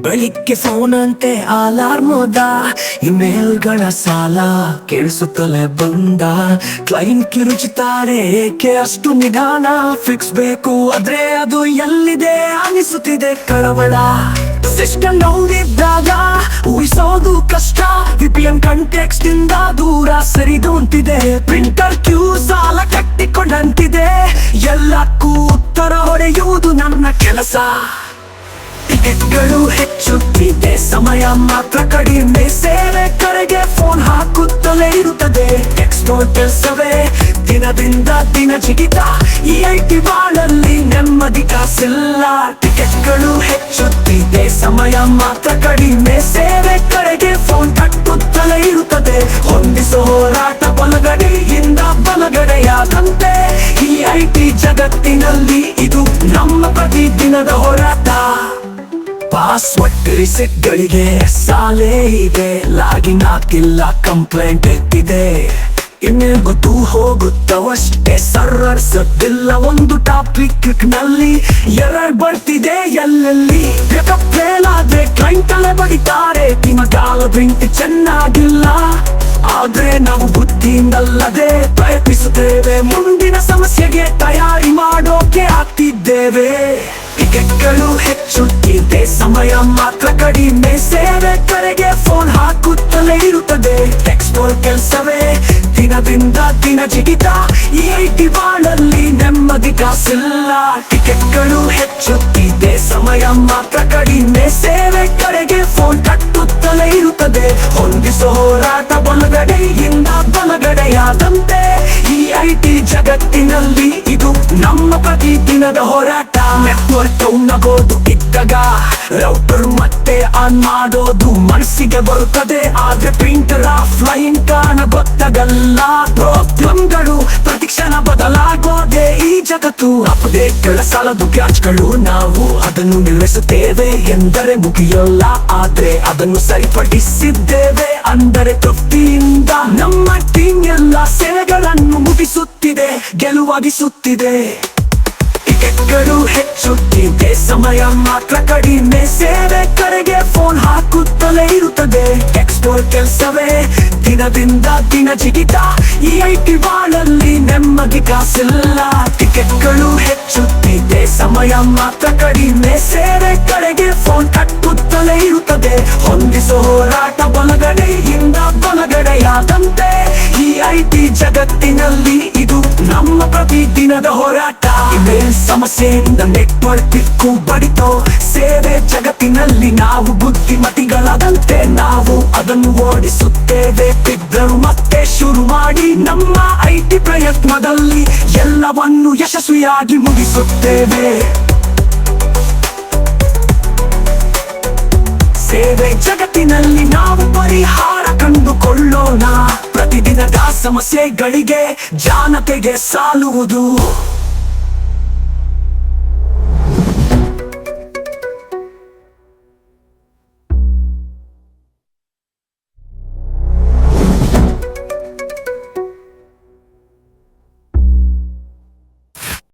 ಬೆಳಿಗ್ಗೆ ಫೋನ್ ಅಂತೆ ಅಲಾರ್ಮ್ ಹೋದ, ಇಮೇಲ್ಗಳ ಸಾಲ ಕೇಳಿಸುತ್ತಲೇ ಬಂದ. ಕ್ಲೈಂಟ್ ಕಿರುಚುತ್ತಾರೆ, ಏಕೆ ಅಷ್ಟು ನಿಧಾನ? ಫಿಕ್ಸ್ ಬೇಕು ಆದ್ರೆ ಅದು ಎಲ್ಲಿದೆ ಅನಿಸುತ್ತಿದೆ ಕಳವಳ. ಸಿಸ್ಟಮ್ ನೋಡಿದ್ದಾಗ ಊಹಿಸೋದು ಕಷ್ಟ, VPN ಕಾಂಟೆಕ್ಸ್ಟ್ ಇಂದ ದೂರ ಸರಿದೂಂತಿದೆ. ಪ್ರಿಂಟರ್ ಕ್ಯೂ ಸಾಲ ಕಟ್ಟಿಕೊಂಡಂತಿದೆ, ಎಲ್ಲಕ್ಕೂ ಉತ್ತರ ಹೊಡೆಯುವುದು ನನ್ನ ಕೆಲಸ. ಟಿಕೆಟ್ಗಳು ಹೆಚ್ಚುತ್ತಿದೆ, ಸಮಯ ಮಾತ್ರ ಕಡಿಮೆ. ಸೇವೆ ಕರೆಗೆ ಫೋನ್ ಹಾಕುತ್ತಲೇ ಇರುತ್ತದೆ. ಎಕ್ಸ್ಪೋರ್ಟ್ ಕೆಲಸವೇ ದಿನದಿಂದ ದಿನ ಜಿಗಿತ, ಈ IT ಬಾಳಲ್ಲಿ ನೆಮ್ಮದಿ ಕಾಸಿಲ್ಲ. ಟಿಕೆಟ್ಗಳು ಹೆಚ್ಚುತ್ತಿದೆ, ಸಮಯ ಮಾತ್ರ ಕಡಿಮೆ. ಸೇವೆ ಕರೆಗೆ ಫೋನ್ ಕಟ್ಟುತ್ತಲೇ ಇರುತ್ತದೆ. ಹೊಂದಿಸೋ ಹೋರಾಟ ಬಲಗಡೆಯಿಂದ ಬಲಗಡೆಯಾದಂತೆ. ಈ IT ಜಗತ್ತಿನಲ್ಲಿ ಇದು ನಮ್ಮ ಪ್ರತಿದಿನದ ಹೋರಾಟ. ಪಾಸ್ವರ್ಡ್ ರಿಸೆಟ್ ಗಳಿಗೆ ಸಾಲೇ ಇದೆ, ಲಾಗಿನ್ ಆಗಿಲ್ಲ ಕಂಪ್ಲೇಂಟ್ ಎತ್ತಿದೆ. ಇಮೇಲ್ ಗೊತ್ತು ಹೋಗುತ್ತವಷ್ಟೇ, ಸರ್ವರ್ ಸದ್ದಿಲ್ಲ. ಒಂದು ಟಾಪಿಕ್ ನಲ್ಲಿ ಎರರ್ ಬರ್ತಿದೆ ಎಲ್ಲೆಲ್ಲಿ. ಬ್ಯಾಕಪ್ ಫೇಲ್ ಆದ್ರೆ ಕ್ಲೈಂಟ್ ಅಲ್ಲೇ ಬಡಿತಾರೆ. ನಿಮಗಾಲ ಪ್ರಿಂಟ್ ಚೆನ್ನಾಗಿಲ್ಲ ಆದ್ರೆ ನಾವು ಬುದ್ಧಿಯಿಂದಲ್ಲದೆ ಪ್ರಯತ್ನಿಸುತ್ತೇವೆ. ಮುಂದಿನ ಸಮಸ್ಯೆಗೆ ತಯಾರಿ ಮಾಡೋಕೆ ಆಗ್ತಿದ್ದೇವೆ. ಟಿಕೆಟ್ಗಳು ಹೆಚ್ಚುತ್ತಿದೆ, ಸಮಯ ಮಾತ್ರ ಕಡಿಮೆ. ಸೇವೆ ಕರೆಗೆ ಫೋನ್ ಹಾಕುತ್ತಲೇ ಇರುತ್ತದೆ. ಎಕ್ಸ್ಪೋರ್ಟ್ ಕೆಲಸವೇ ದಿನದಿಂದ ದಿನ ಜಿಗಿತ, ಈ IT ಬಾಳಲ್ಲಿ ನೆಮ್ಮದಿ ಕಾಸಿಲ್ಲ. ಟಿಕೆಟ್ಗಳು ಹೆಚ್ಚುತ್ತಿದೆ, ಸಮಯ ಮಾತ್ರ ಕಡಿಮೆ. ಸೇವೆ ಕರೆಗೆ ಫೋನ್ ಕಟ್ಟುತ್ತಲೇ ಇರುತ್ತದೆ. ಹೊಂದಿಸೋ ಹೋರಾಟ ಬಲಗಡೆಯಿಂದ ಬಲಗಡೆಯಾದಂತೆ. ಈ IT ಜಗತ್ತಿನಲ್ಲಿ ಇದು ನಮ್ಮ ಪ್ರತಿದಿನದ ಹೋರಾಟ. ನೆಟ್ವರ್ಕ್ ನಗೋದು ಇದ್ದಾಗ ರೌಟರ್ ಮತ್ತೆ ಆನ್ ಮಾಡೋದು ಮನಸ್ಸಿಗೆ ಬರುತ್ತದೆ, ಆದ್ರೆ ಪ್ರಿಂಟರ್ ಆಫ್ಲೈನ್ ಕಾಣ ಗೊತ್ತಾಗಲ್ಲ. ಪ್ರಾಬ್ಲಮ್ಗಳು ಪ್ರತಿಕ್ಷಣ ಬದಲಾಗೋದೆ ಈ ಜಗತ್ತು. ಅಪ್ಡೇಟ್ಗಳ ಸಾಲದು ಕ್ಯಾಚ್ಗಳು, ನಾವು ಅದನ್ನು ನಿರ್ವಹಿಸುತ್ತೇವೆ ಎಂದರೆ ಮುಗಿಯೋಲ್ಲ. ಆದ್ರೆ ಅದನ್ನು ಸರಿಪಡಿಸಿದ್ದೇವೆ ಅಂದರೆ ತೃಪ್ತಿಯಿಂದ. ನಮ್ಮ ಟೀಮ್ ಎಲ್ಲ ಸೇವೆಗಳನ್ನು ಮುಗಿಸುತ್ತಿದೆ, ಗೆಲುವಾಗಿಸುತ್ತಿದೆ. ಟಿಕೆಟ್ಗಳು ಹೆಚ್ಚುತ್ತಿದೆ, ಸಮಯ ಮಾತ್ರ ಕಡಿಮೆ. ಸೇವೆ ಕರೆಗೆ ಫೋನ್ ಹಾಕುತ್ತಲೇ ಇರುತ್ತದೆ. ಎಕ್ಸ್ಪೋರ್ಟ್ ಕೆಲಸವೇ ದಿನದಿಂದ ದಿನ ಜಿಗಿತ, ಈ IT ಬಾಳಲ್ಲಿ ನೆಮ್ಮದಿ ಕಾಸಿಲ್ಲ. ಟಿಕೆಟ್ಗಳು ಹೆಚ್ಚುತ್ತಿದೆ, ಸಮಯ ಮಾತ್ರ ಕಡಿಮೆ. ಸೇವೆ ಕರೆಗೆ ಫೋನ್ ಕಟ್ಟುತ್ತಲೇ ಇರುತ್ತದೆ. ಹೊಂದಿಸೋ ಹೋರಾಟ ಬಲಗಡೆಯಿಂದ ಬಲಗಡೆಯಾದಂತೆ. ಈ IT ಜಗತ್ತಿನಲ್ಲಿ ಇದು ನಮ್ಮ ಪ್ರತಿದಿನದ ಹೋರಾಟ. ಇಮೇಲ್ ಸಮಸ್ಯೆಯಿಂದ ನೆಟ್ವರ್ಕ್ ಪಿಕ್ಕು ಬಡಿತೋ. ಸೇವೆ ಜಗತ್ತಿನಲ್ಲಿ ನಾವು ಬುದ್ಧಿಮತಿಗಳಾದಂತೆ ನಾವು ಅದನ್ನು ಓಡಿಸುತ್ತೇವೆ. ಬಿದ್ದರು ಮತ್ತೆ ಶುರು ಮಾಡಿ ನಮ್ಮ IT ಪ್ರಯತ್ನದಲ್ಲಿ ಎಲ್ಲವನ್ನು ಯಶಸ್ವಿಯಾಗಿ ಮುಗಿಸುತ್ತೇವೆ. ಸೇವೆ ಜಗತ್ತಿನಲ್ಲಿ ನಾವು ಪರಿಹಾರ ಕಂಡುಕೊಳ್ಳೋಣ. ಪ್ರತಿದಿನದ ಸಮಸ್ಯೆಗಳಿಗೆ ಜನತೆಗೆ ಸಾಲುವುದು